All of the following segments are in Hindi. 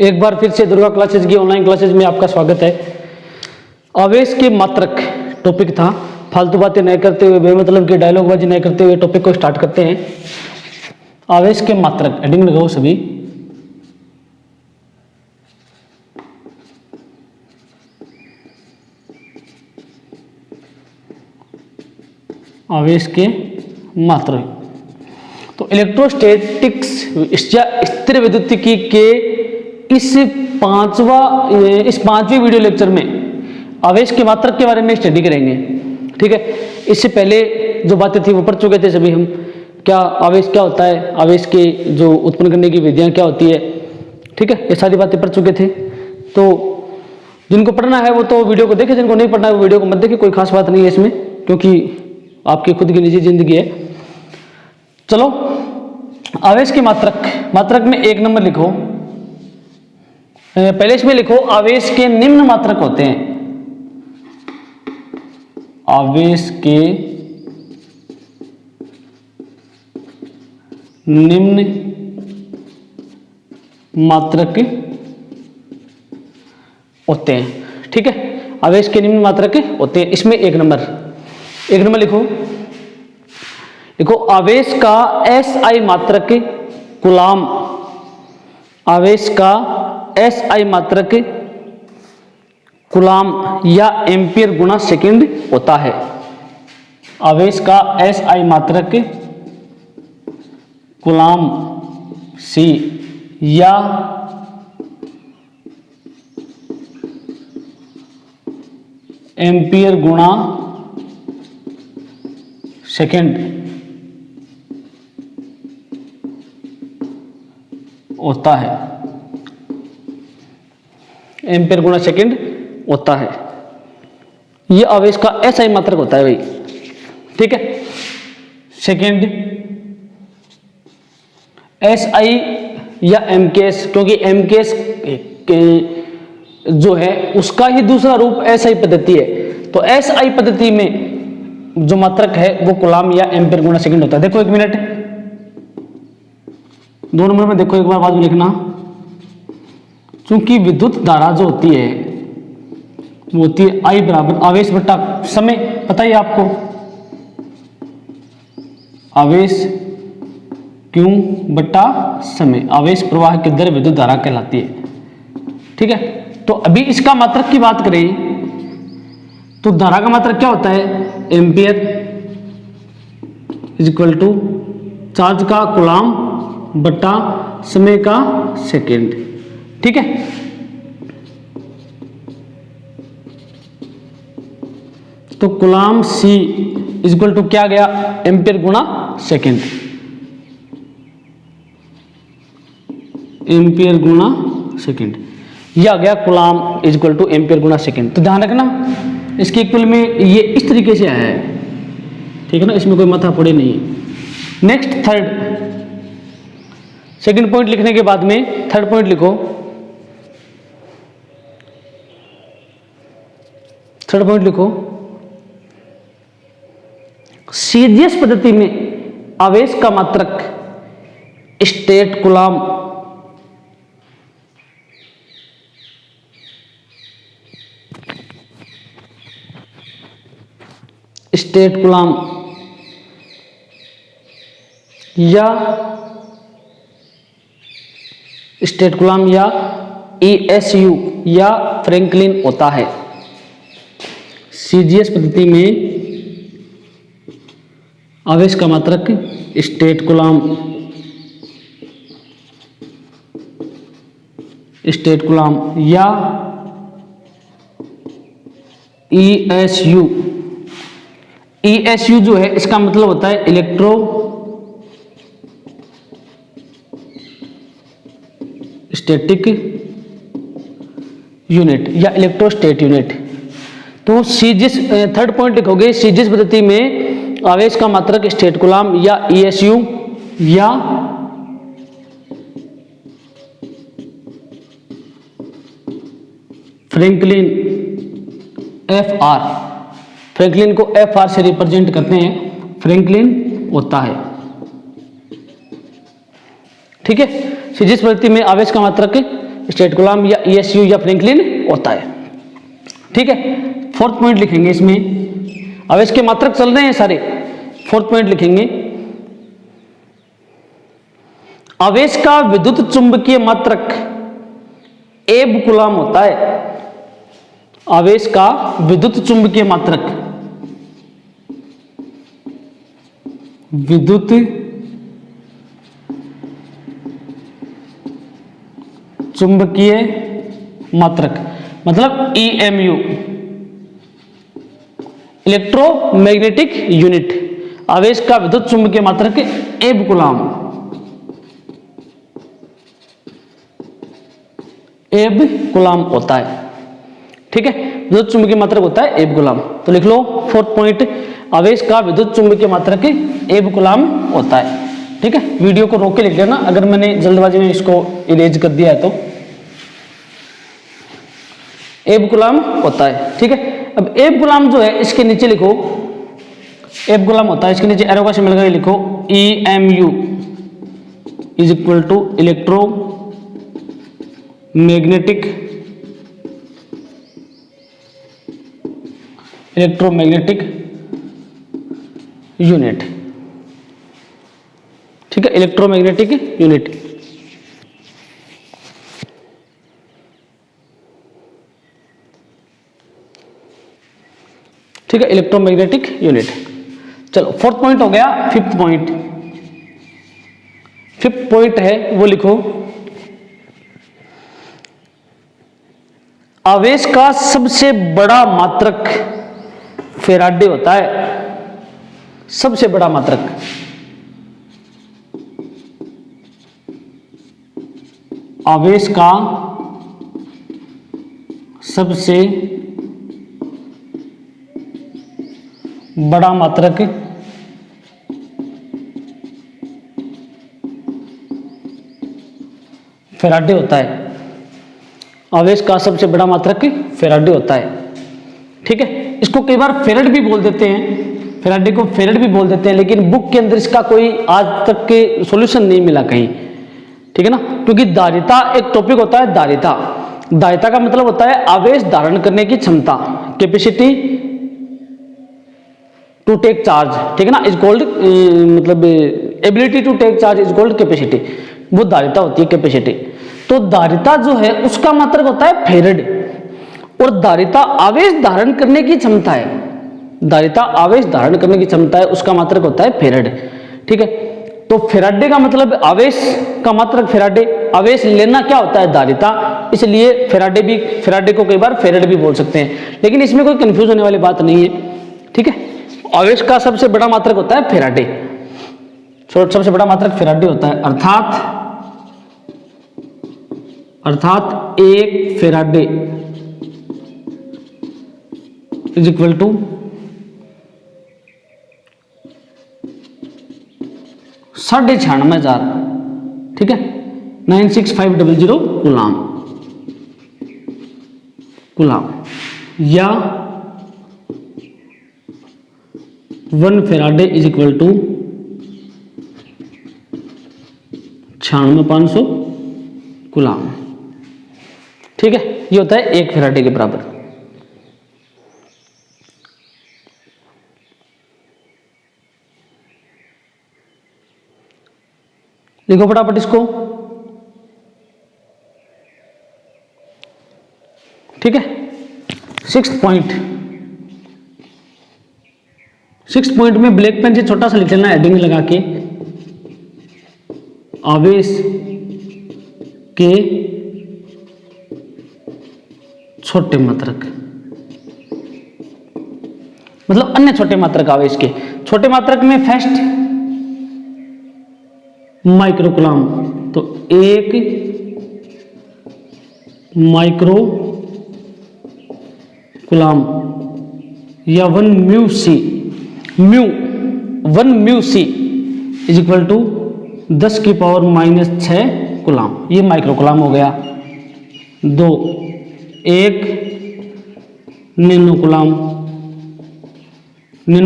एक बार फिर से दुर्गा क्लासेज की ऑनलाइन क्लासेज में आपका स्वागत है। आवेश के मात्रक टॉपिक था। फालतू बातें नहीं करते हुए, बेमतलब की डायलॉगबाजी नहीं करते हुए टॉपिक को स्टार्ट करते हैं। आवेश के मात्रक हेडिंग लगाओ सभी। आवेश के मात्रक तो इलेक्ट्रोस्टैटिक्स या स्थिर विद्युतिकी के इस पांचवी वीडियो लेक्चर में आवेश के मात्रक के बारे में स्टडी करेंगे। ठीक है, इससे पहले जो बातें थी वो पढ़ चुके थे सभी हम। क्या आवेश क्या होता है, आवेश के जो उत्पन्न करने की विधियां क्या होती है, ठीक है, ये सारी बातें पढ़ चुके थे। तो जिनको पढ़ना है वो तो वीडियो को देखे, जिनको नहीं पढ़ना है वो वीडियो को मत देखे। कोई खास बात नहीं है इसमें, क्योंकि आपकी खुद की निजी जिंदगी है। चलो, आवेश के मात्रक में एक नंबर लिखो। पहले इसमें लिखो आवेश के निम्न मात्रक होते हैं। आवेश के निम्न मात्रक होते हैं। ठीक है, आवेश के निम्न मात्रक होते हैं। इसमें एक नंबर लिखो आवेश का SI मात्रक कूलाम। आवेश का SI मात्रक कूलाम या एम्पियर गुणा सेकंड होता है। आवेश का SI मात्रक कूलाम C या एम्पियर गुणा सेकंड होता है। एम्पियर गुणा सेकंड होता है। यह आवेश का SI मात्रक होता है भाई। ठीक है, सेकंड SI या MKS, क्योंकि MKS जो है उसका ही दूसरा रूप SI पद्धति है। तो SI पद्धति में जो मात्रक है वो कूलाम या एम्पियर गुणा सेकंड होता है। देखो एक मिनट, 2 नंबर में देखो, एक बार बाद में लिखना। चूंकि विद्युत धारा जो होती है वो होती है I बराबर आवेश बट्टा समय। पता ही आपको आवेश Q बट्टा समय, आवेश प्रवाह की दर विद्युत धारा कहलाती है। ठीक है, तो अभी इसका मात्रक की बात करें तो धारा का मात्रक क्या होता है? Ampere is equal to charge का कूलाम बट्टा समय का सेकेंड। ठीक है, तो coulomb C is equal to क्या गया? एम्पियर गुणा सेकेंड। एम्पियर गुणा सेकेंड यह आ गया coulomb is equal two ampere गुणा सेकेंड। तो ध्यान रखना, इसके इक्वल में ये इस तरीके से आया है। ठीक है ना, इसमें कोई माथा पड़े नहीं है। नेक्स्ट थर्ड, सेकंड पॉइंट लिखने के बाद में थर्ड पॉइंट लिखो। थर्ड पॉइंट लिखो, सीजीएस पद्धति में आवेश का मात्रक स्टेट कूलाम स्टेट कूलाम या ESU या फ्रैंकलिन होता है। सीजीएस पद्धति में आवेश का मात्रक स्टेट कूलाम या ESU जो है इसका मतलब होता है इलेक्ट्रो स्टैटिक यूनिट या इलेक्ट्रोस्टेट यूनिट। तो सीजीएस थर्ड पॉइंट लिखोगे, सीजीएस पद्धति में आवेश का मात्रक स्टेट कूलाम या ESU या फ्रैंकलिन FR, फ्रैंकलिन को FR से रिप्रेजेंट करते हैं, फ्रैंकलिन होता है। ठीक है, सीजीएस पद्धति में आवेश का मात्रक स्टेट गुलाम या ESU या फ्रैंकलिन होता है। ठीक है, फोर्थ पॉइंट लिखेंगे इसमें। अब इसके मात्रक चल रहे हैं सारे, फोर्थ पॉइंट लिखेंगे, आवेश का विद्युत चुंबकीय मात्रक एब कूलम होता है। आवेश का विद्युत चुंबकीय मात्रक, विद्युत चुंबकीय मात्रक मतलब EMU, इलेक्ट्रोमैग्नेटिक यूनिट। आवेश का विद्युत चुंबकीय मात्रक एब कूलम, एब कूलम होता है। ठीक है, विद्युत चुंबकीय मात्रक होता है एब कूलम। तो लिख लो फोर्थ पॉइंट, आवेश का विद्युत चुंबकीय मात्रक एब कूलम होता है। ठीक है, वीडियो को रोक के लिख लेना अगर मैंने जल्दबाजी में इसको इरेज कर दिया है तो। एब कूलम होता है। ठीक है, अब एब कूलम जो है इसके नीचे लिखो, एब कूलम होता है, इसके नीचे एरो का सिंबल करके लिखो EMU is equal to electromagnetic unit. ठीक है, इलेक्ट्रोमैग्नेटिक यूनिट। ठीक है, इलेक्ट्रोमैग्नेटिक यूनिट। चलो फोर्थ पॉइंट हो गया। फिफ्थ पॉइंट, फिफ्थ पॉइंट है वो लिखो, आवेश का सबसे बड़ा मात्रक फैराडे होता है। सबसे बड़ा मात्रक, आवेश का सबसे बड़ा मात्रक फैराडे होता है। आवेश का सबसे बड़ा मात्रक फैराडे होता है। ठीक है, इसको कई बार फेरेड भी बोल देते हैं, फैराडे को फेरेड भी बोल देते हैं, लेकिन बुक के अंदर इसका कोई आज तक के सॉल्यूशन नहीं मिला कहीं। ठीक है ना, क्योंकि धारिता एक टॉपिक होता है। धारिता, धारिता का मतलब होता है आवेश धारण करने की क्षमता, कैपेसिटी टू टेक चार्ज। ठीक है ना, इज कॉल्ड मतलब ability to take charge is called capacity. वो धारिता होती है, कैपेसिटी। तो धारिता जो है उसका मात्रक होता है फैराड, और धारिता आवेश धारण करने की क्षमता है। धारिता आवेश धारण करने की क्षमता है, उसका मात्रक होता है फैराड। ठीक है, तो फैराडे का मतलब आवेश का मात्रक फैराडे, आवेश लेना क्या होता है धारिता, इसलिए फैराडे को कई बार फैराड भी बोल सकते हैं, लेकिन इसमें कोई कंफ्यूज होने वाली बात नहीं है। ठीक है, आवेश का सबसे बड़ा मात्रक होता है फैराडे, सबसे बड़ा मात्रक फैराडे होता है। अर्थात एक फैराडे इज इक्वल टू 96,500। ठीक है, 96500 कूलम या 1 faraday is equal to 96,500 coulomb. ठीक है, ये होता है 1 फैराडे के बराबर। लिखो फटाफट इसको। ठीक है, सिक्स्थ पॉइंट में ब्लैक पेन से छोटा सा लिख लेना हेडिंग लगा के, आवेश के छोटे मात्रक, मतलब अन्य छोटे मात्रक आवेश के। छोटे मात्रक में फर्स्ट माइक्रो कूलम, तो 1 माइक्रो कूलम या 1 mu C is equal to 10⁻⁻6 coulomb. ये माइक्रो कूलम हो गया। 2 1 नैनो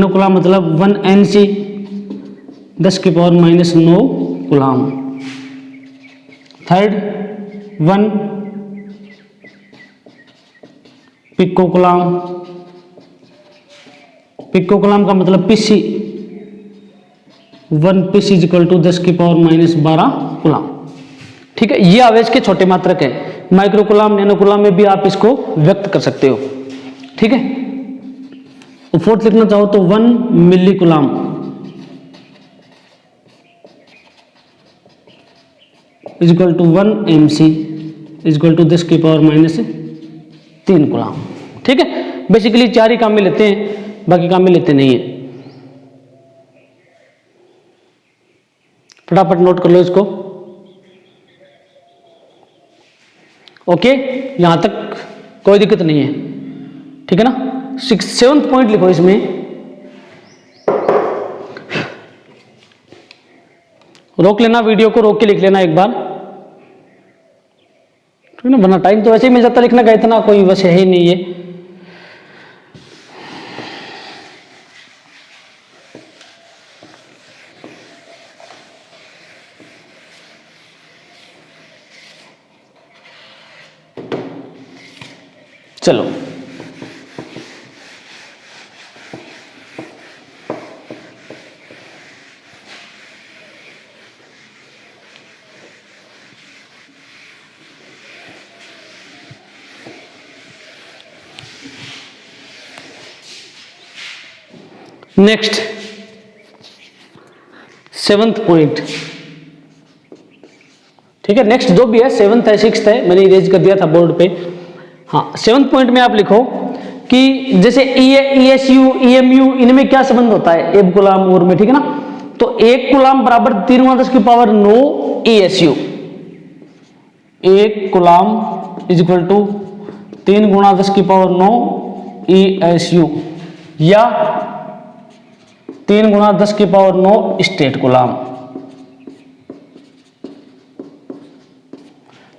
कूलम मतलब 1 NC 10⁻⁹ coulomb. Third 1 picocoulomb, picocoulomb का मतलब PC, 1 PC is equal to 10 की पावर -12 कुलाम। ठीक है, ये आवेश के छोटे मात्रक है। माइक्रोकुलाम, नैनोकुलाम में भी आप इसको व्यक्त कर सकते हो। ठीक है, तो फोर्थ लिखना चाहो तो 1 milli coulomb is equal to 1 MC is equal to 10 की पावर -3 कुलाम। ठीक है, बेसिकली 4 ही काम में लेते हैं, बाकी काम में लेते नहीं है। फटाफट नोट कर लो इसको। ओके, यहां तक कोई दिक्कत नहीं है। ठीक है ना, 7th पॉइंट लिखो इसमें, रोक लेना वीडियो को, रोक के लिख लेना एक बार, ठीक है ना, वरना टाइम तो वैसे ही मिल जाता लिखने का, इतना कोई वैसे है ही नहीं है। चलो, नेक्स्ट 7th पॉइंट। ठीक है, नेक्स्ट जो भी है 7th है 6th है, मैंने इरेज कर दिया था बोर्ड पे। हाँ, 7th पॉइंट में आप लिखो कि जैसे ESU EMU इनमें क्या संबंध होता है एक गुलाम और में। ठीक है ना, तो 1 गुलाम बराबर 3 × 10 की power 9 ESU, 1 coulomb is equal to 3 × 10 की पावर 9 ESU, या 3 × 10 की पावर 9 स्टेट गुलाम,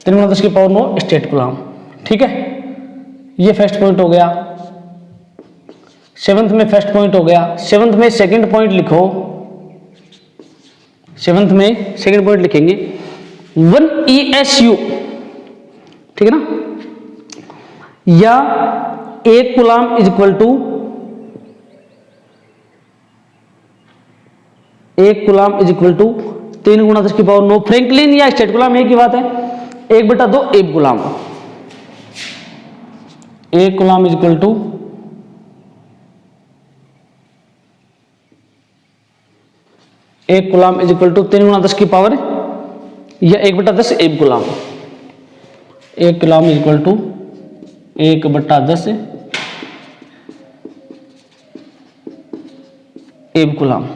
3 × 10 की पावर 9 स्टेट गुलाम। ठीक है, ये फर्स्ट पॉइंट हो गया। 7th में फर्स्ट पॉइंट हो गया। 7th में सेकंड पॉइंट लिखो, 7th में सेकंड पॉइंट लिखेंगे 1 ESU। ठीक है ना, या 1 coulomb is equal to 1 coulomb is equal to 3 × 10 की पावर 9 फ्रैंकलिन या स्टेट गुलाम, एक ही बात है, 1/2 एक coulomb. 1 coulomb is equal to 1 coulomb is equal to 3 × 10 की पावर या 1/10 एक coulomb. 1 coulomb is equal to 1/10 एक गुलाम।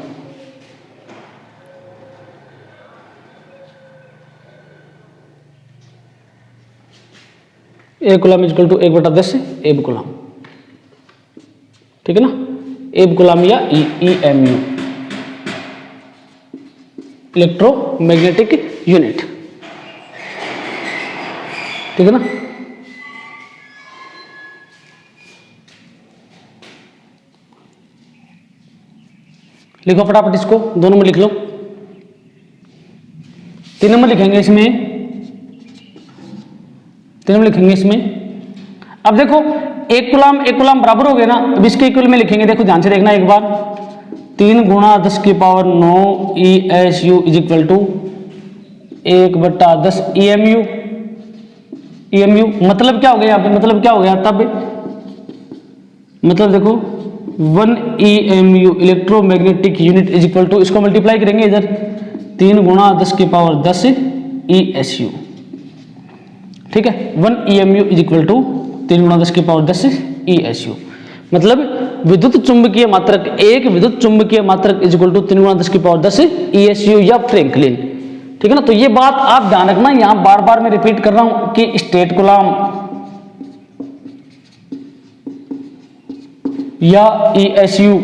एक गुलाम इज इक्वल टू 1/10 एक गुलाम। ठीक है ना, एक गुलाम या EMU, इलेक्ट्रोमैग्नेटिक यूनिट। ठीक है ना, लिखो फटाफट इसको, 2 नंबर लिख लो। 3 नंबर लिखेंगे इसमें, 3 नंबर लिखेंगे इसमें। अब देखो 1 गुलाम बराबर हो गए ना, अब इसके इक्वल में लिखेंगे, देखो ध्यान से देखना एक बार, 3 × 10 की power 9 ESU is equal to 1/10 EMU। मतलब क्या हो गया यहाँ पे, मतलब क्या हो गया तब, मतलब देखो 1 EMU electromagnetic unit is equal to, इसको मल्टीप्लाई करेंगे इधर 3 × 10 की पावर 10 ESU। ठीक है, 1 EMU इज इक्वल टू 3 × 10 की पावर 10 ESU, मतलब विद्युत चुंबकीय मात्रक, एक विद्युत चुंबकीय मात्रक इज इक्वल टू 3 × 10 की पावर 10 ESU या फ्रैंकलिन। ठीक है ना, तो ये बात आप ध्यान रखना, यहां बार बार मैं रिपीट कर रहा हूं कि स्टेट गुलाम या ESU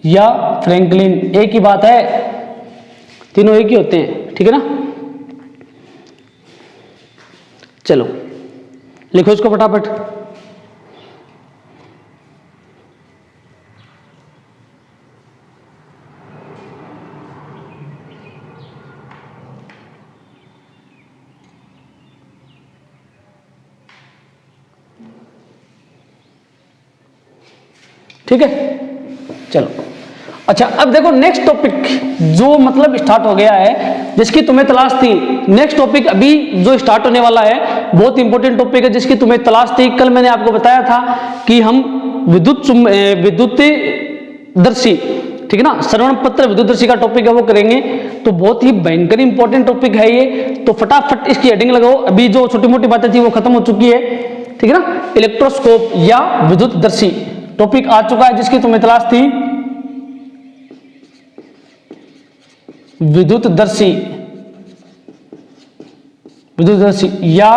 या फ्रैंकलिन एक ही बात है, तीनों एक ही होते हैं। ठीक है ना, चलो लिखो इसको फटाफट। ठीक है, चलो अच्छा अब देखो नेक्स्ट टॉपिक जो मतलब स्टार्ट हो गया है, जिसकी तुम्हें तलाश थी। नेक्स्ट टॉपिक अभी जो स्टार्ट होने वाला है बहुत इंपॉर्टेंट टॉपिक है, जिसकी तुम्हें तलाश थी। कल मैंने आपको बताया था कि हम विद्युतदर्शी, ठीक है ना, श्रवण पत्र विद्युतदर्शी का टॉपिक है वो करेंगे। तो बहुत ही भयंकर इंपॉर्टेंट टॉपिक है ये, तो फटाफट इसकी हेडिंग लगाओ। अभी जो छोटी मोटी बातें थी वो खत्म हो चुकी है, ठीक है ना। इलेक्ट्रोस्कोप या विद्युतदर्शी टॉपिक आ चुका है, जिसकी तुम्हें तलाश थी विद्युतदर्शी या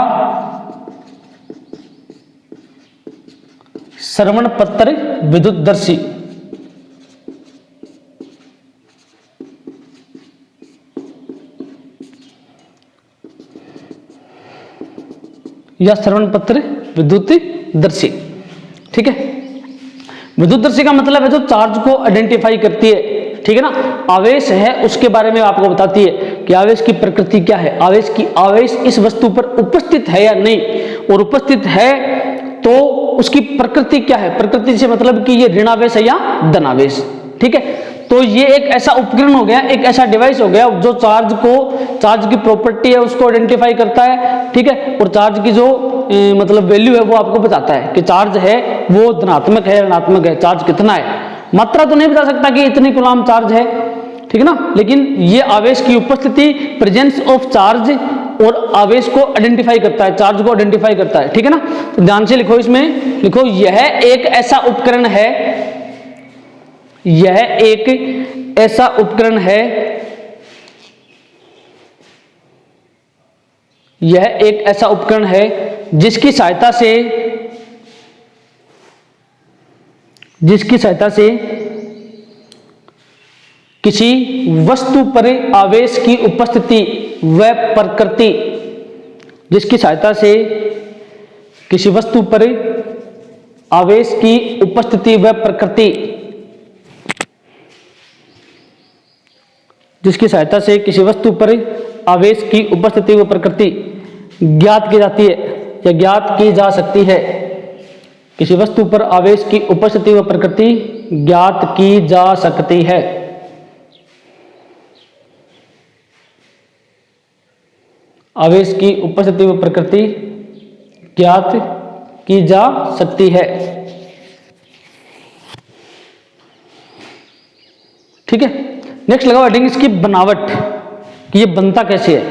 श्रवण पत्र विद्युतदर्शी। या श्रवण पत्र विद्युतदर्शी, ठीक है। विद्युतदर्शी का मतलब है जो चार्ज को आइडेंटिफाई करती है, ठीक है ना। आवेश है उसके बारे में आपको बताती है कि आवेश की प्रकृति क्या है, आवेश इस वस्तु पर उपस्थित है या नहीं, और उपस्थित है तो उसकी प्रकृति क्या है। प्रकृति से मतलब कि ये ऋणावेश है या धनावेश, ठीक है। तो ये एक ऐसा उपकरण हो गया, एक ऐसा डिवाइस हो गया जो चार्ज की प्रॉपर्टी है उसको आइडेंटिफाई करता है, ठीक है। और चार्ज की जो मतलब वैल्यू है वो आपको बताता है कि चार्ज है वो धनात्मक है ऋणात्मक है, चार्ज कितना है। मात्रा तो नहीं बता सकता कि इतनी कूलम चार्ज है, ठीक है ना, लेकिन ये आवेश की उपस्थिति, प्रेजेंस ऑफ चार्ज और आवेश को आइडेंटिफाई करता है, चार्ज को आइडेंटिफाई करता है, ठीक है ना। तो ध्यान से लिखो, इसमें लिखो यह एक ऐसा उपकरण है, यह एक ऐसा उपकरण है, यह एक ऐसा उपकरण है जिसकी सहायता से किसी वस्तु पर आवेश की उपस्थिति व प्रकृति, जिसकी सहायता से किसी वस्तु पर आवेश की उपस्थिति व प्रकृति, जिसकी सहायता से किसी वस्तु पर आवेश की उपस्थिति व प्रकृति ज्ञात की जाती है या ज्ञात की जा सकती है। किसी वस्तु पर आवेश की उपस्थिति व प्रकृति ज्ञात की जा सकती है। आवेश की उपस्थिति व प्रकृति ज्ञात की जा सकती है, ठीक है। नेक्स्ट लगाओ हेडिंग इसकी बनावट, कि ये बनता कैसे है,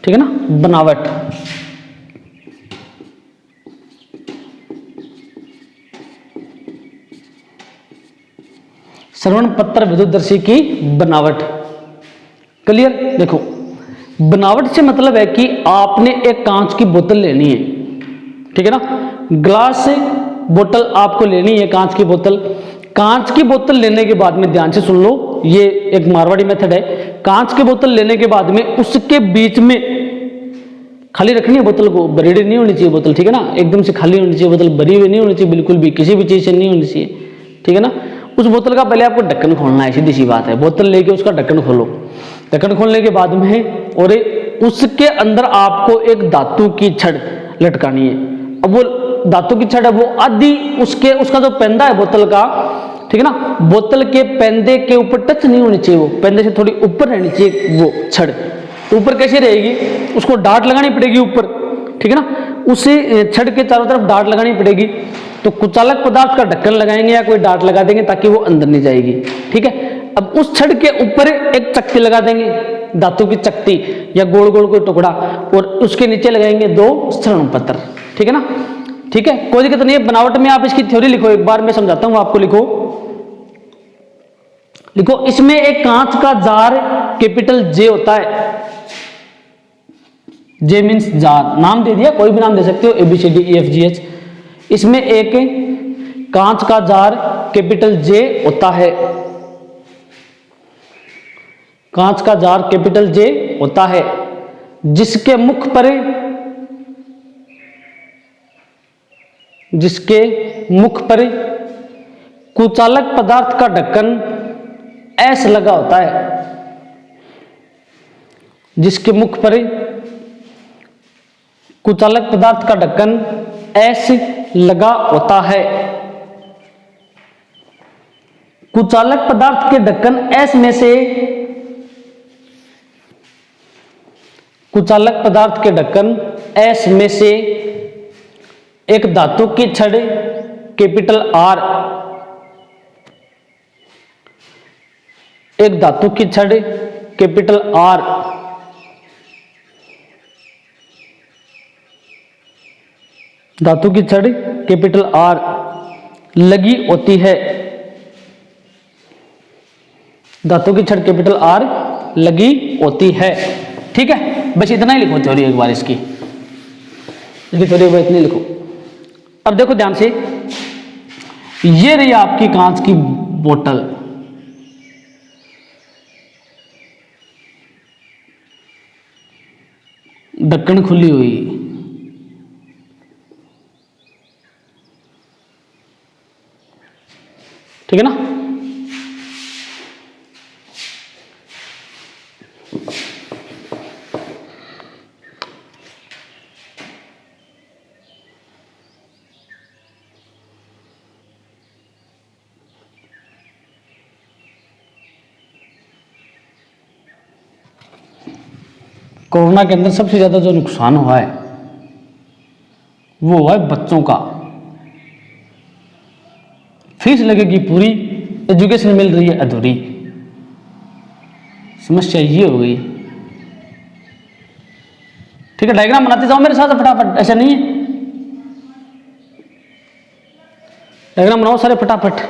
ठीक है ना, बनावट। श्रवण पत्र विद्युतदर्शी की बनावट, क्लियर। देखो बनावट से मतलब है कि आपने एक कांच की बोतल लेनी है, ठीक है ना, ग्लास बोतल आपको लेनी है, कांच की बोतल। कांच की बोतल लेने के बाद में ध्यान से सुन लो, ये एक मारवाड़ी मेथड है। कांच की बोतल लेने के बाद में उसके बीच में खाली रखनी है बोतल को, भरी नहीं होनी चाहिए बोतल, ठीक है ना, एकदम से खाली होनी चाहिए बोतल, भरी हुई नहीं होनी चाहिए बिल्कुल भी, किसी भी चीज से नहीं होनी चाहिए, ठीक है ना। उस बोतल का पहले आपको ढक्कन खोलना है, सीधी सी बात है। बोतल लेके उसका ढक्कन खोलो, ढक्कन खोलने के बाद में और उसके अंदर आपको एक धातु की छड़ लटकानी है। अब वो धातु की छड़ है वो आधी उसका जो पेंदा है बोतल का, ठीक है ना, बोतल के पेंदे के ऊपर टच नहीं होनी चाहिए, वो पेंदे से थोड़ी ऊपर रहनी चाहिए वो छड़। तो ऊपर कैसे रहेगी, उसको डाट लगानी पड़ेगी ऊपर, ठीक है ना, उसी छड़ के चारों तरफ डाट लगानी पड़ेगी। तो कुचालक पदार्थ का ढक्कन लगाएंगे या कोई डाट लगा देंगे ताकि वो अंदर नहीं जाएगी, ठीक है। अब उस छड़ के ऊपर एक चक्ति लगा देंगे, धातु की चक्ति या गोल गोल कोई टुकड़ा, और उसके नीचे लगाएंगे 2 श्रवण पत्र, ठीक है ना, ठीक है। कोई दिक्कत नहीं है। बनावट में आप इसकी थ्योरी लिखो, एक बार मैं समझाता हूं आपको। लिखो इसमें एक कांच का जार कैपिटल जे होता है, जे मीन्स जार, नाम दे दिया, कोई भी नाम दे सकते हो, ABCDEFGH। इसमें एक कांच का जार कैपिटल जे होता है, कांच का जार कैपिटल जे होता है, जिसके मुख पर कुचालक पदार्थ का ढक्कन एस लगा होता है, जिसके मुख पर कुचालक पदार्थ का ढक्कन एस लगा होता है। कुचालक पदार्थ के ढक्कन एस में से, कुचालक पदार्थ के ढक्कन एस में से एक धातु की छड़ कैपिटल आर, एक धातु की छड़ कैपिटल आर धातु की छड़ कैपिटल आर लगी होती है, धातु की छड़ कैपिटल आर लगी होती है। ठीक है, बस इतना ही लिखो थ्योरी एक बार इसकी थ्योरी एक बार इतनी लिखो। अब देखो ध्यान से, ये रही आपकी कांच की बोतल, ढक्कन खुली हुई, ठीक है ना। कोरोना के अंदर सबसे ज्यादा जो नुकसान हुआ है वो हुआ है बच्चों का। फीस लगेगी पूरी, एजुकेशन मिल रही है अधूरी। समस्या ये हो गई। ठीक है, डायग्राम बनाते जाओ मेरे साथ फटाफट, ऐसा नहीं है। डायग्राम बनाओ सारे फटाफट।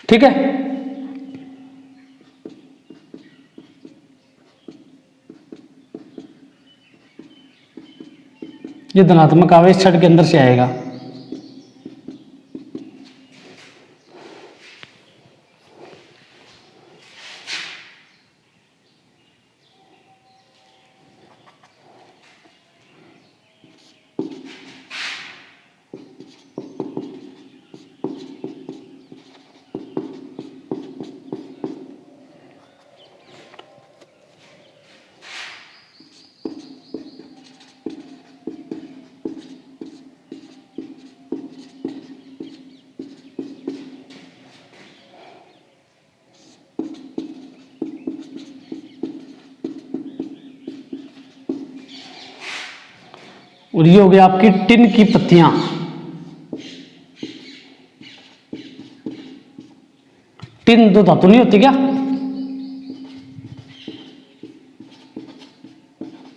ठीक है, ये धनात्मक आवेश छड़ के अंदर से आएगा। और ये हो गया आपकी टिन की पत्तियां। टिन दो धातु नहीं होती क्या?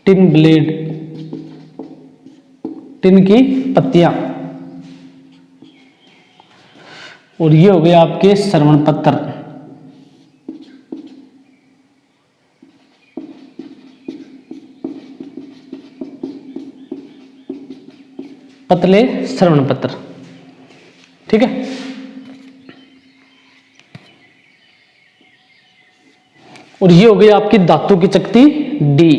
टिन ब्लेड, टिन की पत्तियां। और ये हो गए आपके श्रवण पत्र। पतले श्रवण पत्र। ठीक है, और ये हो गई आपकी धातु की चकती डी।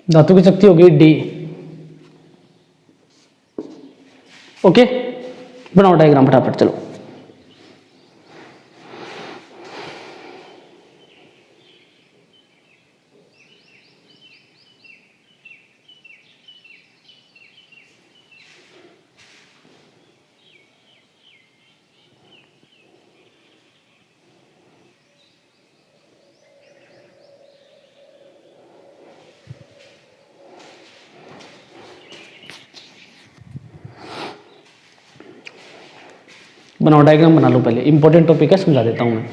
धातु की शक्ति हो गई डी। ओके, बनाओ डायग्राम फटाफट, चलो। बनाओ, डायग्राम बना लो। पहले इंपॉर्टेंट टॉपिक है, समझा देता हूं मैं।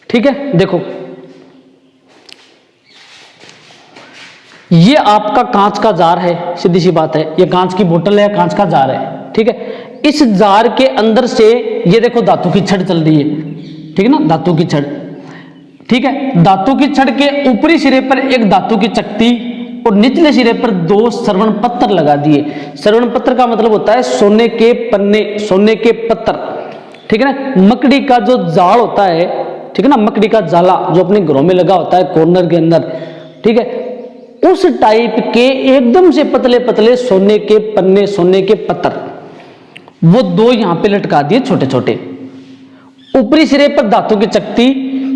ठीक है, देखो ये आपका कांच का जार है, सीधी सी बात है, ये कांच की बोतल है, कांच का जार है। ठीक है, इस जार के अंदर से ये देखो धातु की छड़ चल रही है, ठीक है ना, धातु की छड़। ठीक है, धातु की छड़ के ऊपरी सिरे पर एक धातु की चकती और निचले सिरे पर 2 श्रवण पत्थर लगा दिए। श्रवण पत्थर का मतलब होता है सोने के पन्ने, सोने के पत्थर। ठीक है ना, मकड़ी का जो जाल होता है, ठीक है ना, मकड़ी का जाला जो अपने घरों में लगा होता है कॉर्नर के अंदर, ठीक है, उस टाइप के एकदम से पतले पतले सोने के पन्ने, सोने के पत्थर, वो 2 यहां पे लटका दिए छोटे छोटे। ऊपरी सिरे पर धातु की चकती,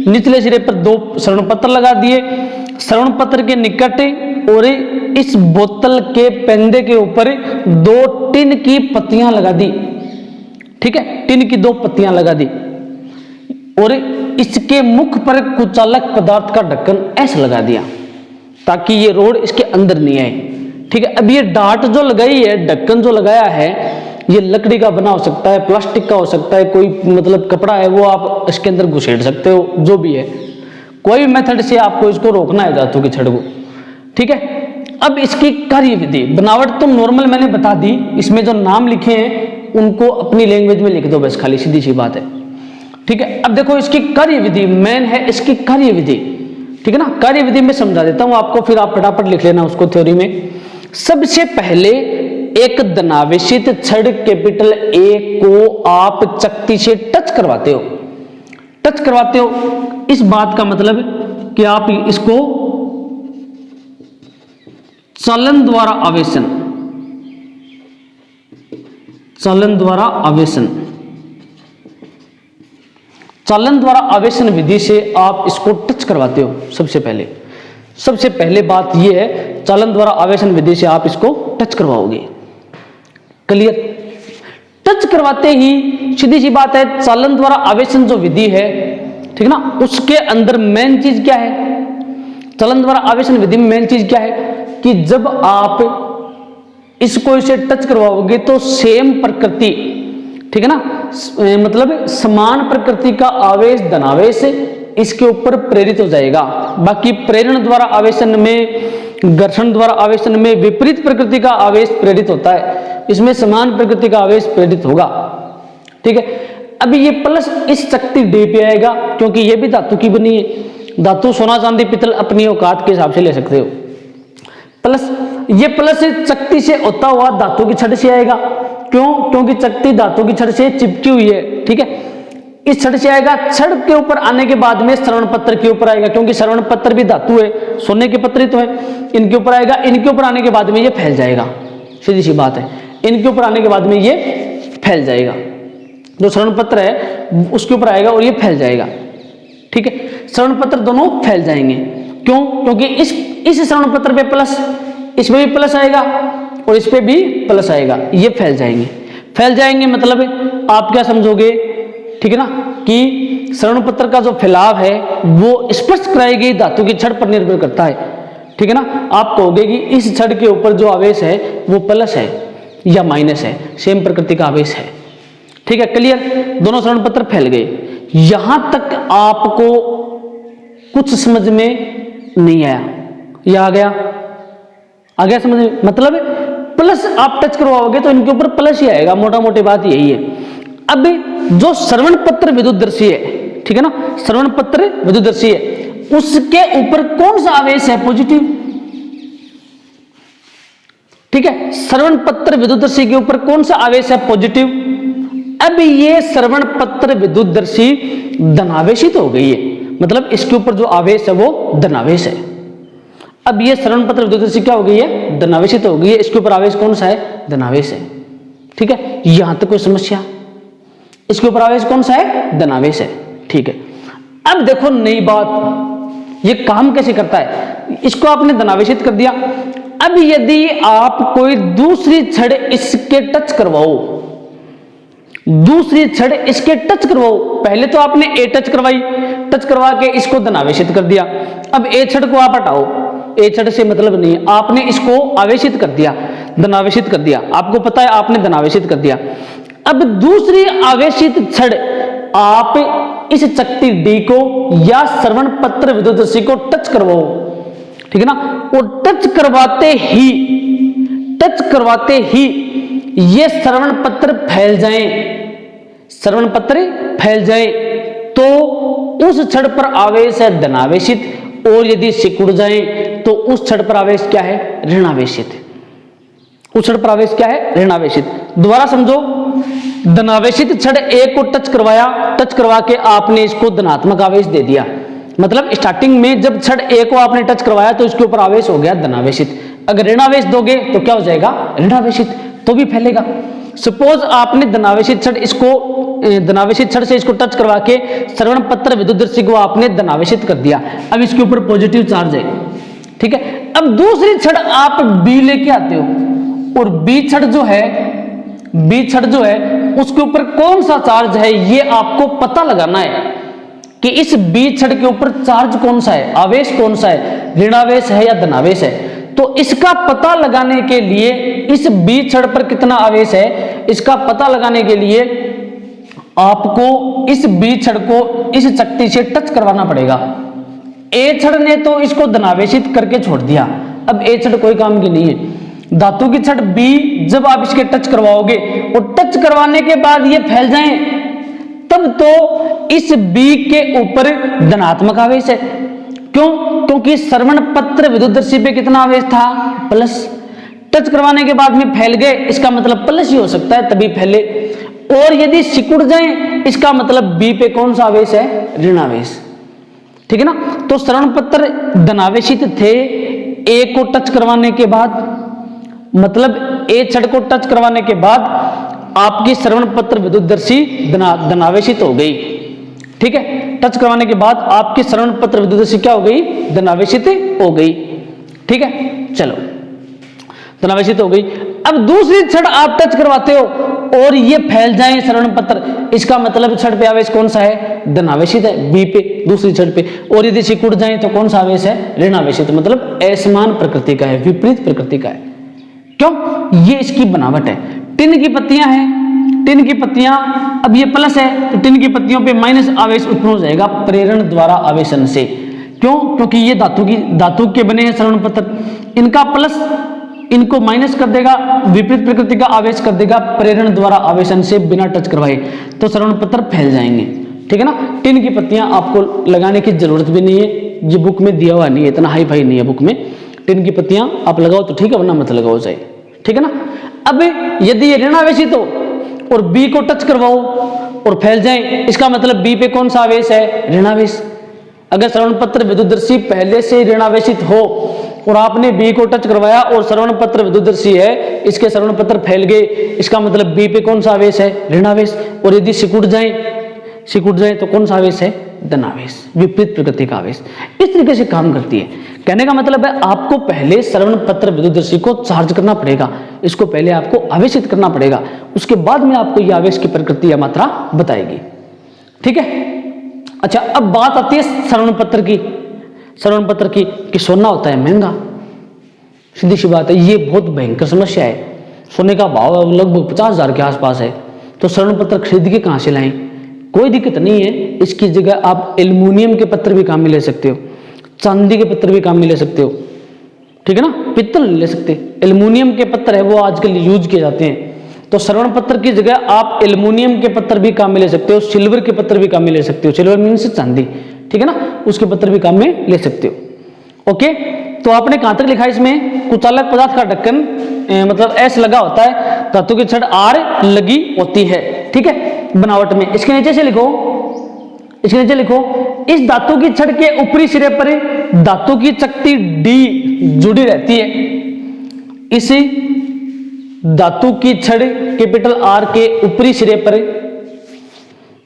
निचले सिरे पर 2 श्रवण पत्थर लगा दिए। श्रवण पत्थर के निकट और इस बोतल के पेंदे के ऊपर 2 टिन की पत्तियां लगा दी। ठीक है, टिन की 2 पत्तियां लगा दी और इसके मुख पर कुचालक पदार्थ का ढक्कन ऐसा लगा दिया ताकि ये रोड इसके अंदर नहीं आए। ठीक है, अब ये डाट जो लगाई है, ढक्कन जो लगाया है, ये लकड़ी का बना हो सकता है, प्लास्टिक का हो सकता है, कोई मतलब कपड़ा है वो आप इसके अंदर घुसेड़ सकते हो, जो भी है, कोई भी मेथड से आपको इसको रोकना है धातु की छड़ को। ठीक है, अब इसकी कार्य विधि, बनावट तो नॉर्मल मैंने बता दी, इसमें जो नाम लिखे हैं उनको अपनी लैंग्वेज में लिख दो बस, खाली सीधी सी बात है। ठीक है, अब देखो इसकी कार्य विधि मेन है, इसकी कार्य विधि। ठीक है ना, कार्य विधि में समझा देता हूं आपको, फिर आप फटाफट लिख लेना उसको थ्योरी में। सबसे पहले एक धनावेशित छड़ कैपिटल ए को आप चकती से टच करवाते हो। टच करवाते हो, इस बात का मतलब कि आप इसको चलन द्वारा आवेशन, चलन द्वारा आवेशन, चालन द्वारा आवेशन विधि से आप इसको टच करवाते हो। सबसे पहले बात यह है, चालन द्वारा आवेशन विधि से आप इसको टच करवाओगे। क्लियर? टच करवाते ही सीधी सी बात है, चालन द्वारा आवेशन जो विधि है, ठीक है ना, उसके अंदर मेन चीज क्या है? चालन द्वारा आवेशन विधि में मेन चीज क्या है कि जब आप इसको इसे टच करवाओगे तो सेम प्रकृति, ठीक है ना, मतलब समान प्रकृति का आवेश, धनावेश इसके ऊपर प्रेरित हो जाएगा। बाकी प्रेरण द्वारा आवेशन में, घर्षण द्वारा आवेशन में विपरीत प्रकृति का आवेश प्रेरित होता है, इसमें समान प्रकृति का आवेश प्रेरित होगा। ठीक है, अभी ये प्लस इस शक्ति डी पे आएगा क्योंकि ये भी धातु की बनी है। धातु सोना चांदी पित्तल अपनी औकात के हिसाब से ले सकते हो। प्लस ये प्लस शक्ति से होता हुआ धातु की छड़ से आएगा। क्यों? क्योंकि चकती धातु की छड़ से चिपकी हुई है। ठीक है, इस छड़ से आएगा। छड़ के ऊपर आने के बाद में श्रवण पत्र के ऊपर आएगा, क्योंकि श्रवण पत्र भी धातु है, सोने के पत्र ही तो है। इनके ऊपर आएगा, इनके ऊपर आने के बाद में ये फैल जाएगा। सीधी सी बात है, इनके ऊपर आने के बाद में ये फैल जाएगा। जो श्रवण पत्र है उसके ऊपर आएगा और ये फैल जाएगा। ठीक है, श्रवण पत्र दोनों फैल जाएंगे। क्यों? क्योंकि इस श्रवण पत्र पे प्लस, इसमें भी प्लस आएगा और इस पे भी प्लस आएगा, ये फैल जाएंगे। फैल जाएंगे मतलब आप क्या समझोगे, ठीक है ना, कि श्रवण पत्र का जो फैलाव है वो स्पष्ट कराई गई धातु की छड़ पर निर्भर करता है। ठीक है ना, आप कहोगे कि इस छड़ के ऊपर जो आवेश है वो प्लस है या माइनस है, सेम प्रकृति का आवेश है। ठीक है, क्लियर? दोनों श्रवण पत्र फैल गए। यहां तक आपको कुछ समझ में नहीं आया या आ गया? आ गया समझ में? मतलब प्लस आप टच करवाओगे तो इनके ऊपर प्लस ही आएगा, मोटा मोटी बात यही है। अब जो श्रवण पत्र विद्युतदर्शी है, ठीक है ना, श्रवण पत्र विद्युतदर्शी है, उसके ऊपर कौन सा आवेश है? पॉजिटिव। ठीक है, श्रवण पत्र विद्युतदर्शी के ऊपर कौन सा आवेश है? पॉजिटिव। अब ये श्रवण पत्र विद्युतदर्शी धनावेशित हो गई है, मतलब इसके ऊपर जो आवेश है वो धनावेश है। अब ये श्रवण पत्र विद्युतदर्शी क्या हो गई है? धनावेशित हो गई है। इसके ऊपर आवेश कौन सा है? धनावेश है। ठीक है, यहां तक कोई समस्या? इसके ऊपर आवेश कौन सा है? धनावेश है। ठीक है, अब देखो नई बात, ये काम कैसे करता है? इसको आपने धनावेशित कर दिया। अब यदि आप कोई दूसरी छड़ इसके टच करवाओ, दूसरी छड़ इसके टच करवाओ, पहले तो आपने ए टच करवाई, टच करवा के इसको धनावेशित कर दिया। अब ए छड़ को आप हटाओ, ए छड़ से मतलब नहीं, आपने इसको आवेशित कर दिया, धनावेशित कर दिया। आपको पता है आपने धनावेशित कर दिया। अब दूसरी आवेशित छड़ आप इस चकती डी को या श्रवण पत्र विद्युतदर्शी को टच करवाओ, ठीक है ना, और टच करवाते ही ये श्रवण पत्र फैल जाए, श्रवण पत्र फैल जाए तो उस छड़ पर आवेश है धनावेशित, और यदि सिकुड़ जाए तो उस छड़ पर आवेश क्या है? ऋणावेशित। उस छड़ पर आवेश क्या है? ऋणावेशित। दोबारा समझो, धनावेशित छड़ ए को टच करवाया, टच करवा के आपने इसको धनात्मक आवेश दे दिया, मतलब स्टार्टिंग में जब छड़ ए को आपने टच करवाया तो इसके ऊपर आवेश हो गया धनावेशित। अगर ऋणावेश दोगे तो क्या हो जाएगा? ऋणावेशित, तो भी फैलेगा। सपोज आपने धनावेशित छड़ से इसको टच करवा के श्रवण पत्र विद्युतदर्शी को आपने धनावेशित कर दिया। अब इसके ऊपर पॉजिटिव चार्ज है, ठीक है। अब दूसरी छड़ आप बी लेके आते हो, और बी छड़ जो है उसके ऊपर कौन सा चार्ज है ये आपको पता लगाना है कि इस बी छड़ के ऊपर चार्ज कौन सा है, आवेश कौन सा है, ऋणावेश है या धनावेश है। तो इसका पता लगाने के लिए, इस बी छड़ पर कितना आवेश है इसका पता लगाने के लिए आपको इस बी छड़ को इस चकती से टच करवाना पड़ेगा। ए छड़ ने तो इसको धनावेशित करके छोड़ दिया, अब ए छड़ कोई काम की नहीं है। धातु की छड़ बी जब आप इसके टच करवाओगे और टच करवाने के बाद ये फैल जाएं, तब तो इस बी के ऊपर धनात्मक आवेश है। क्यों? क्योंकि श्रवण पत्र विद्युतदर्शी पे कितना आवेश था? प्लस। टच करवाने के बाद में फैल गए, इसका मतलब प्लस ही हो सकता है, तभी फैले। और यदि सिकुड़ जाएं, इसका मतलब बी पे कौन सा आवेश है? ऋणावेश, ठीक है ना। तो श्रवण पत्र धनावेशित थे ए को टच करवाने के बाद, मतलब ए छड़ को टच करवाने के बाद आपकी श्रवण पत्र विद्युतदर्शी धनावेशित हो गई, ठीक है। टच करवाने के बाद आपकी श्रवण पत्र विद्युतदर्शी क्या हो गई? धनावेशित हो गई, ठीक है। चलो, धनावेशित हो गई। अब दूसरी छड़ आप टच करवाते हो और ये फैल जाए श्रवण पत्र, इसका मतलब छड़ पे आवेश कौन सा है? धनावेशित है, बी पे, दूसरी छड़ पे। और यदि सिकुड़ जाए तो कौन सा आवेश है? ऋणावेशित, मतलब असमान प्रकृति का है, विपरीत प्रकृति का है। क्यों? ये इसकी बनावट है। टिन की पत्तियां हैं, टिन की पत्तियां, अब ये प्लस है तो टिन की पत्तियों पे माइनस आवेश उत्पन्न हो जाएगा प्रेरण द्वारा आवेशन से। क्यों? क्योंकि ये धातु के बने हैं श्रवण पत्र, इनका प्लस इनको माइनस कर देगा, विपरीत प्रकृति का आवेश कर देगा प्रेरण द्वारा आवेशन से बिना टच करवाए, तो श्रवण पत्र फैल जाएंगे, ठीक है ना। टिन की पत्तियां आपको लगाने की जरूरत भी नहीं है, ये बुक में दिया हुआ नहीं है, इतना हाई फाई नहीं है बुक में। टिन की पत्तियां आप लगाओ तो ठीक है, वरना मत लगाओ चाहे, ठीक है ना। अब यदि ये ऋणावेशित हो और बी को टच करवाओ और फैल जाए, इसका मतलब बी पे कौन सा आवेश है? ऋणावेश। अगर श्रवण पत्र विद्युतदर्शी पहले से ऋणावेशित हो और आपने बी को टच करवाया और श्रवण पत्र विद्युतदर्शी है, इसके श्रवण पत्र फैल गए, इसका मतलब बी पे कौन सा आवेश है? ऋणावेश। और यदि सिकुड़ जाए तो कौन सा आवेश है? धनावेश, विपरीत प्रकृति का आवेश। इस तरीके से काम करती है। कहने का मतलब है आपको पहले श्रवण पत्र विद्युतदर्शी को चार्ज करना पड़ेगा, इसको पहले आपको आवेशित करना पड़ेगा, उसके बाद में आपको यह आवेश की प्रकृति या मात्रा बताएगी, ठीक है। अच्छा, अब बात आती है श्रवण पत्र की। श्रवण पत्र की कि सोना होता है महंगा, सीधी सी बात है, ये बहुत भयंकर समस्या है। सोने का भाव लगभग 50,000 के आसपास है, तो श्रवण पत्र खरीद के कहां से लाएं? कोई दिक्कत नहीं है, इसकी जगह आप एल्युमिनियम के पत्र भी काम में ले सकते हो, चांदी के पत्र भी काम में ले सकते हो, ठीक है ना। पित्तल ले सकते, एल्युमिनियम के पत्र है वो आजकल यूज किए जाते हैं, तो श्रवण पत्र की जगह आप एल्युमिनियम के पत्र भी काम में ले सकते हो, सिल्वर के पत्र भी काम में ले सकते हो। सिल्वर मीन्स चांदी, ठीक है ना, उसके पत्र भी काम में ले सकते हो। ओके, तो आपने कहां तक लिखा इसमें, कुचालक पदार्थ का ढक्कन मतलब एस लगा होता है, धातु की छड़ आर लगी होती है, ठीक है, बनावट में। इसके नीचे से लिखो, इसके नीचे लिखो, इस धातु की छड़ के ऊपरी सिरे पर धातु की चकती डी जुड़ी रहती है। इस धातु की छड़ कैपिटल आर के ऊपरी सिरे पर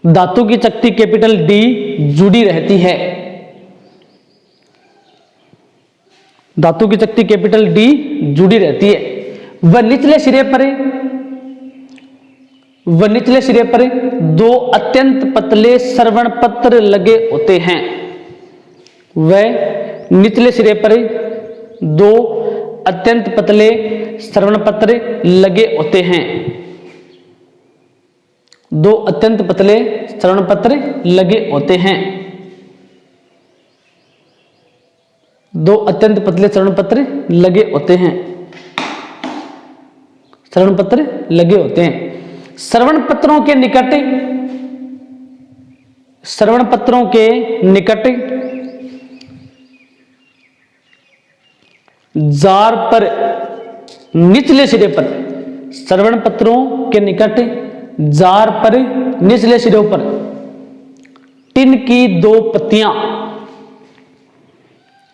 धातु की चकती कैपिटल डी जुड़ी रहती है। धातु की चकती कैपिटल डी जुड़ी रहती है। वह निचले सिरे पर दो अत्यंत पतले श्रवण पत्र लगे होते हैं। वह निचले सिरे पर दो अत्यंत पतले श्रवण पत्र लगे होते हैं। दो अत्यंत पतले श्रवण पत्र लगे होते हैं। दो अत्यंत पतले श्रवण पत्र लगे होते हैं। श्रवण पत्र लगे होते हैं। श्रवण पत्रों के निकट जार पर निचले सिरे पर, श्रवण पत्रों के निकट जार पर निचले सिरों पर टिन की दो पत्तियां,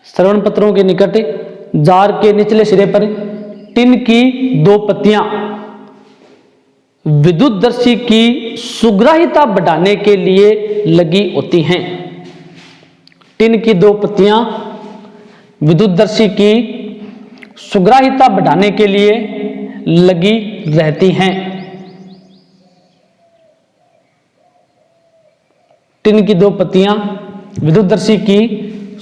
श्रवण पत्रों के निकट जार के निचले सिरे पर टिन की दो पत्तियां विद्युतदर्शी की सुग्राहिता बढ़ाने के लिए लगी होती हैं। टिन की दो पत्तियां विद्युतदर्शी की सुग्राहिता बढ़ाने के लिए लगी रहती हैं। टिन की दो पत्तियां विद्युतदर्शी की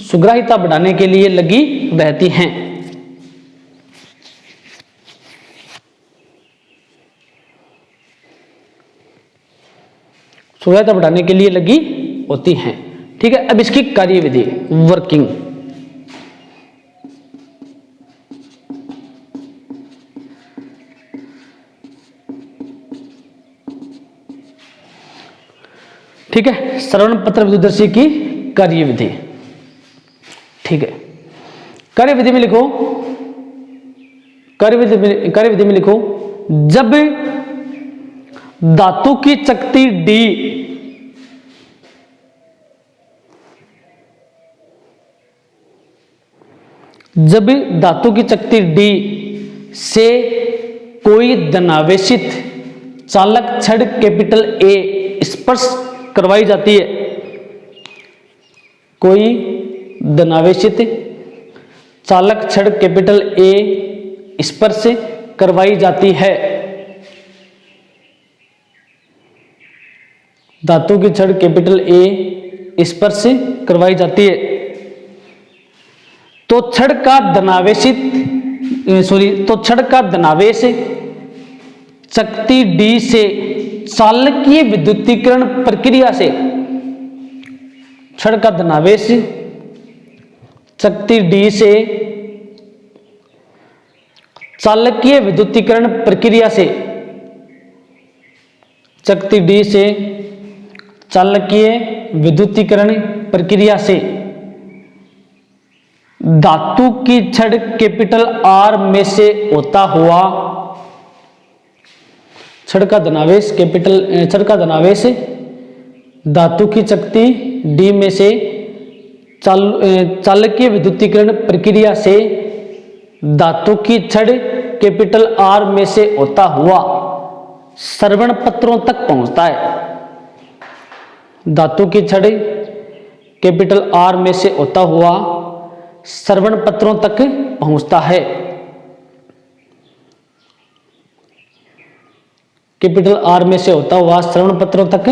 सुग्राहिता बढ़ाने के लिए लगी रहती हैं। सुग्राहिता बढ़ाने के लिए लगी होती हैं, ठीक है। अब इसकी कार्यविधि, वर्किंग। ठीक है, श्रवण पत्र विद्युतदर्शी की कार्यविधि, ठीक है। कार्यविधि में लिखो, कार्यविधि में लिखो, जब धातु की चकती डी से कोई धनावेशित चालक छड़ कैपिटल ए स्पर्श करवाई जाती है, कोई धनावेशित चालक छड़ कैपिटल ए स्पर्श करवाई जाती है, धातु की छड़ कैपिटल ए स्पर्श करवाई जाती है, तो छड़ का धनावेश चकती डी से चालकीय विद्युतीकरण प्रक्रिया से, छड़ का धनावेश चकती डी से चालकीय विद्युतीकरण प्रक्रिया से, चकती डी से चालकीय विद्युतीकरण प्रक्रिया से धातु की छड़ कैपिटल आर में से होता हुआ, छड़ का धनावेश धातु की चकती डी में से चालकीय विद्युतीकरण प्रक्रिया से धातु की छड़ कैपिटल आर में से होता हुआ श्रवण पत्रों तक पहुंचता है। धातु की छड़ कैपिटल आर में से होता हुआ श्रवण पत्रों तक पहुंचता है। कैपिटल आर में से होता हुआ श्रवण पत्रों तक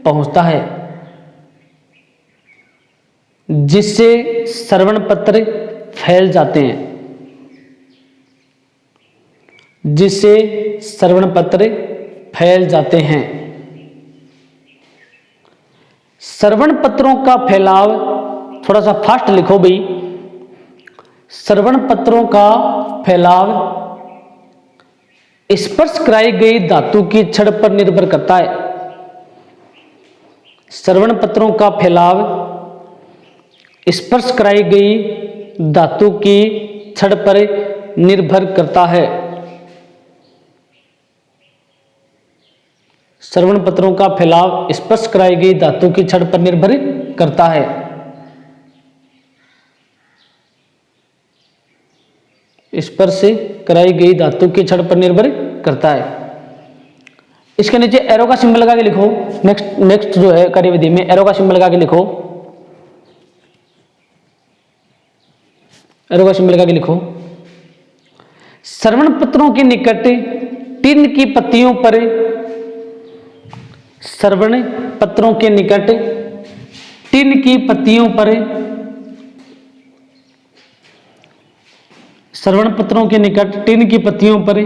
पहुंचता है, जिससे श्रवण पत्र फैल जाते हैं, जिससे श्रवण पत्र फैल जाते हैं। श्रवण पत्रों का फैलाव, थोड़ा सा फास्ट लिखो भाई, श्रवण पत्रों का फैलाव स्पर्श कराई गई धातु की छड़ पर निर्भर करता है। श्रवण पत्रों का फैलाव स्पर्श कराई गई धातु की छड़ पर निर्भर करता है। श्रवण पत्रों का फैलाव स्पर्श कराई गई धातु की छड़ पर निर्भर करता है। स्पर्श कराई गई धातु की छड़ पर निर्भर करता है। इसके नीचे एरो का सिंबल लगा के लिखो। नेक्स्ट जो है कार्यविधि में एरो का सिंबल लगा के लिखो। एरो का सिंबल लगा के लिखो। श्रवण पत्रों के निकट टिन की पत्तियों पर, श्रवण पत्रों के निकट टिन की पत्तियों पर, श्रवण पत्रों के निकट टिन की पत्तियों पर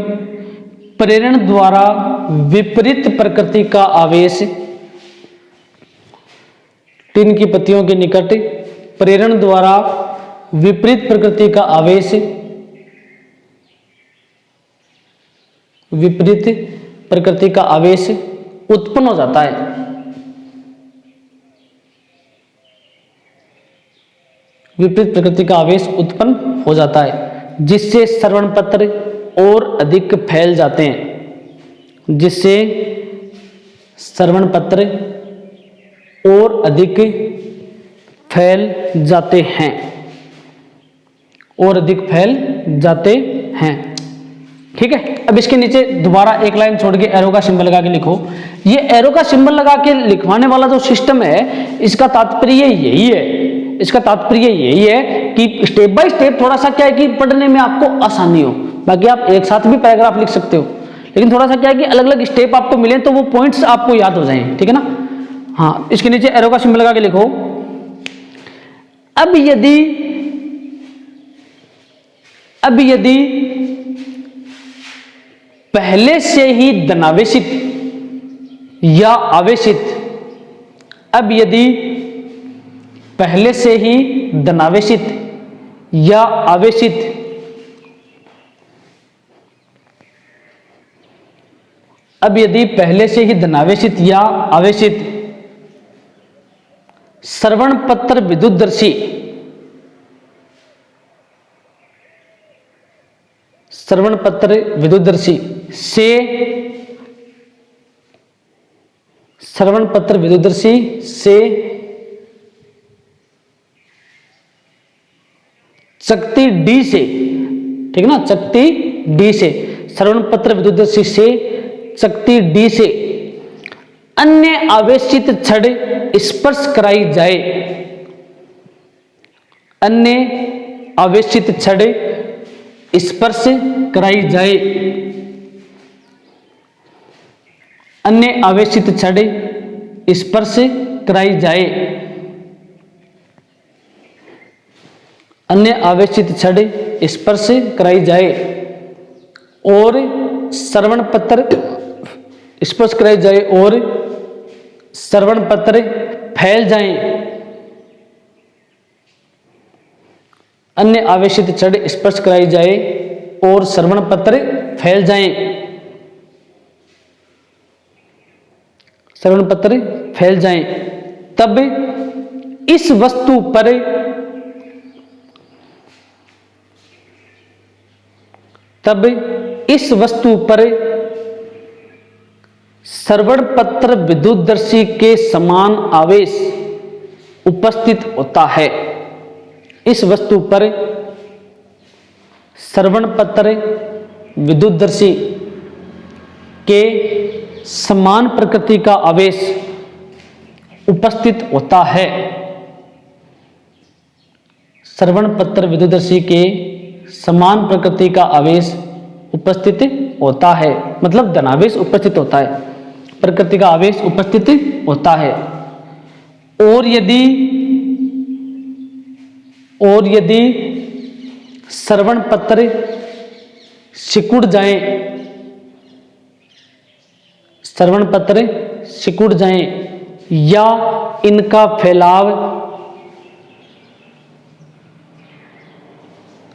प्रेरण द्वारा विपरीत प्रकृति का आवेश, टिन की पत्तियों के निकट प्रेरण द्वारा विपरीत प्रकृति का आवेश, विपरीत प्रकृति का आवेश उत्पन्न हो जाता है। विपरीत प्रकृति का आवेश उत्पन्न हो जाता है, जिससे श्रवण पत्र और अधिक फैल जाते हैं, जिससे श्रवण पत्र और अधिक फैल जाते हैं, और अधिक फैल जाते हैं। ठीक है। अब इसके नीचे दोबारा एक लाइन छोड़ के एरो का सिंबल लगा के लिखो। ये एरो का सिंबल लगा के लिखवाने वाला जो सिस्टम है, इसका तात्पर्य यही है, इसका तात्पर्य यही है कि स्टेप बाय स्टेप थोड़ा सा क्या है कि पढ़ने में आपको आसानी हो। बाकी आप एक साथ भी पैराग्राफ लिख सकते हो, लेकिन थोड़ा सा क्या है कि अलग अलग स्टेप आपको मिले तो वो पॉइंट्स आपको याद हो जाएं। ठीक है ना। हाँ, इसके नीचे एरो का सिंबल लगा के लिखो। अब यदि पहले से ही धनावेशित या आवेशित, अब यदि पहले से ही धनावेशित या आवेशित अब यदि पहले से ही धनावेशित या आवेशित श्रवण पत्र विद्युतदर्शी, श्रवण पत्र विद्युतदर्शी से, श्रवण पत्र विद्युतदर्शी से शक्ति डी से, ठीक है ना, शक्ति डी से, श्रवण पत्र विद्युतदर्शी से शक्ति डी से अन्य आवेशित छड़ स्पर्श कराई जाए, अन्य आवेशित छड़ स्पर्श कराई जाए, अन्य आवेशित छड़ स्पर्श कराई जाए, अन्य आवेशित छड़ स्पर्श कराई जाए और श्रवण पत्र स्पर्श कराई जाए और श्रवण पत्र फैल जाएं, अन्य आवेशित छड़ स्पर्श कराई जाए और श्रवण पत्र फैल जाएं, श्रवण पत्र फैल जाएं, तब इस वस्तु पर श्रवण पत्र विद्युतदर्शी के समान आवेश उपस्थित होता है। इस वस्तु पर श्रवण पत्र विद्युतदर्शी के समान प्रकृति का आवेश उपस्थित होता है। श्रवण पत्र विद्युतदर्शी के समान प्रकृति का आवेश उपस्थित होता है, मतलब धनावेश उपस्थित होता है, प्रकृति का आवेश उपस्थित होता है। और यदि श्रवण पत्र सिकुड़ जाए, श्रवण पत्र सिकुड़ जाए या इनका फैलाव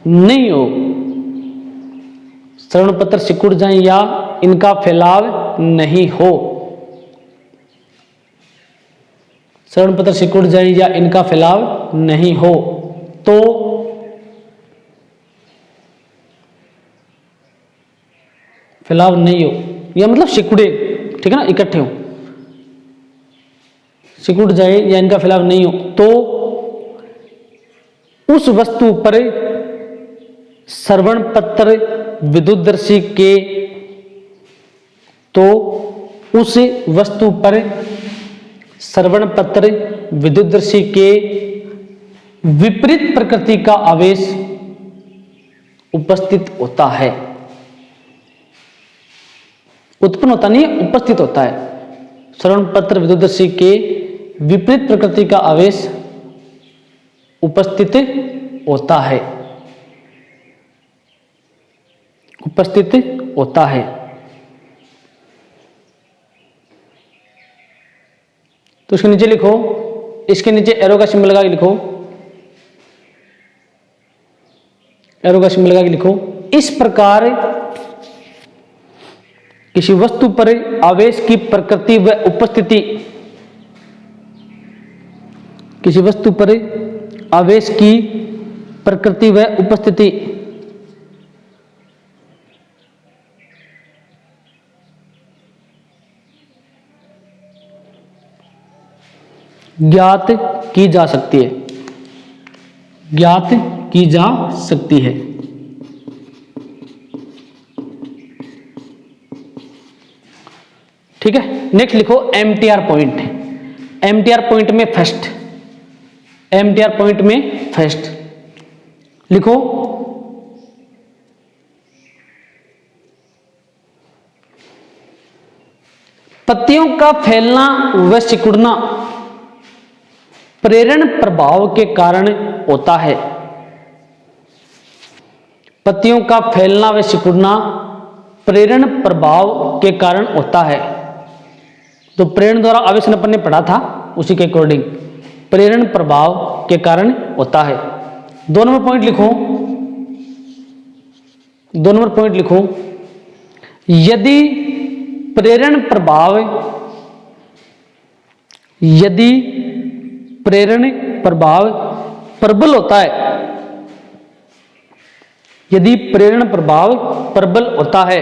नहीं हो, श्रवण पत्र सिकुड़ जाए या इनका फैलाव नहीं हो, श्रवण पत्र सिकुड़ जाए या इनका फैलाव नहीं हो तो फैलाव नहीं हो, या मतलब सिकुड़े, ठीक है ना, इकट्ठे हो, सिकुड़ जाए या इनका फैलाव नहीं हो तो उस वस्तु पर श्रवण पत्र विद्युतदर्शी के, तो उस वस्तु पर श्रवण पत्र विद्युतदर्शी के विपरीत प्रकृति का आवेश उपस्थित होता है। उत्पन्न होता नहीं है, उपस्थित होता है। श्रवण पत्र विद्युतदर्शी के विपरीत प्रकृति का आवेश उपस्थित होता है, उपस्थित होता है। तो इसके नीचे लिखो, इसके नीचे एरो का सिंबल लगा के लिखो, एरो का सिंबल लगा के लिखो। इस प्रकार किसी वस्तु पर आवेश की प्रकृति व उपस्थिति, किसी वस्तु पर आवेश की प्रकृति व उपस्थिति ज्ञात की जा सकती है, ज्ञात की जा सकती है। ठीक है, नेक्स्ट लिखो एमटीआर पॉइंट। एमटीआर पॉइंट में फर्स्ट, एमटीआर पॉइंट में फर्स्ट लिखो पत्तियों का फैलना व सिकुड़ना प्रेरण प्रभाव के कारण होता है। पत्तियों का फैलना व सिकुड़ना प्रेरण प्रभाव के कारण होता है। तो प्रेरण द्वारा आवेशन अपन ने पढ़ा था, उसी के अकॉर्डिंग प्रेरण प्रभाव के कारण होता है। 2 नंबर पॉइंट लिखो, 2 नंबर पॉइंट लिखो, यदि प्रेरण प्रभाव, यदि प्रेरण प्रभाव प्रबल होता है, यदि प्रेरण प्रभाव प्रबल होता है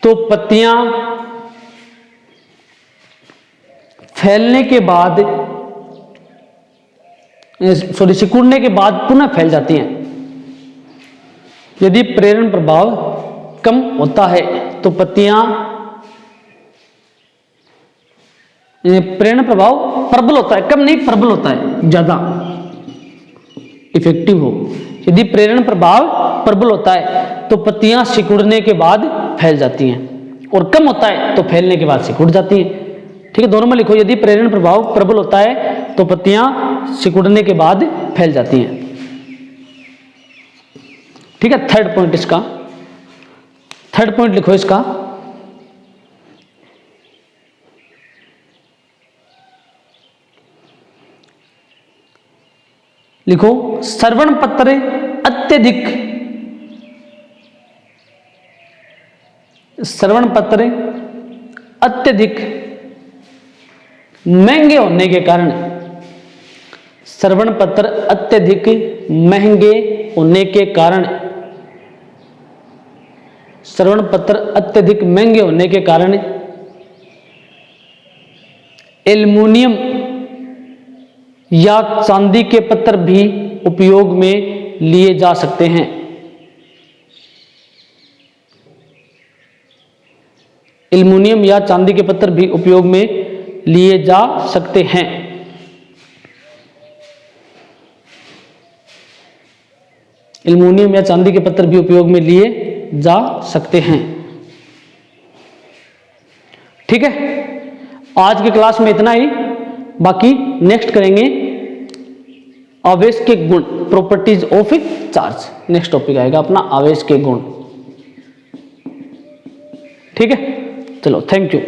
तो पत्तियां फैलने के बाद, सॉरी सिकुड़ने के बाद पुनः फैल जाती हैं। यदि प्रेरण प्रभाव कम होता है तो पत्तियां, प्रेरण प्रभाव प्रबल होता है, कम नहीं प्रबल होता है, ज्यादा इफेक्टिव हो। यदि प्रेरण प्रभाव प्रबल होता है तो पत्तियां सिकुड़ने के बाद फैल जाती हैं, और कम होता है तो फैलने के बाद सिकुड़ जाती हैं। ठीक है, दोनों में लिखो, यदि प्रेरण प्रभाव प्रबल होता है तो पत्तियां सिकुड़ने के बाद फैल जाती हैं। ठीक है, थर्ड पॉइंट इसका, थर्ड पॉइंट लिखो इसका, लिखो श्रवण पत्र अत्यधिक, श्रवण पत्र अत्यधिक महंगे होने के कारण, श्रवण पत्र अत्यधिक महंगे होने के कारण, श्रवण पत्र अत्यधिक महंगे होने के कारण एल्युमिनियम या चांदी के पत्थर भी उपयोग में लिए जा सकते हैं। एल्युमिनियम या चांदी के पत्थर भी उपयोग में लिए जा सकते हैं। एल्युमिनियम या चांदी के पत्थर भी उपयोग में लिए जा सकते हैं। ठीक है, आज की क्लास में इतना ही, बाकी नेक्स्ट करेंगे आवेश के गुण, properties of charge. Next topic आएगा अपना आवेश के गुण। ठीक है, चलो थैंक यू।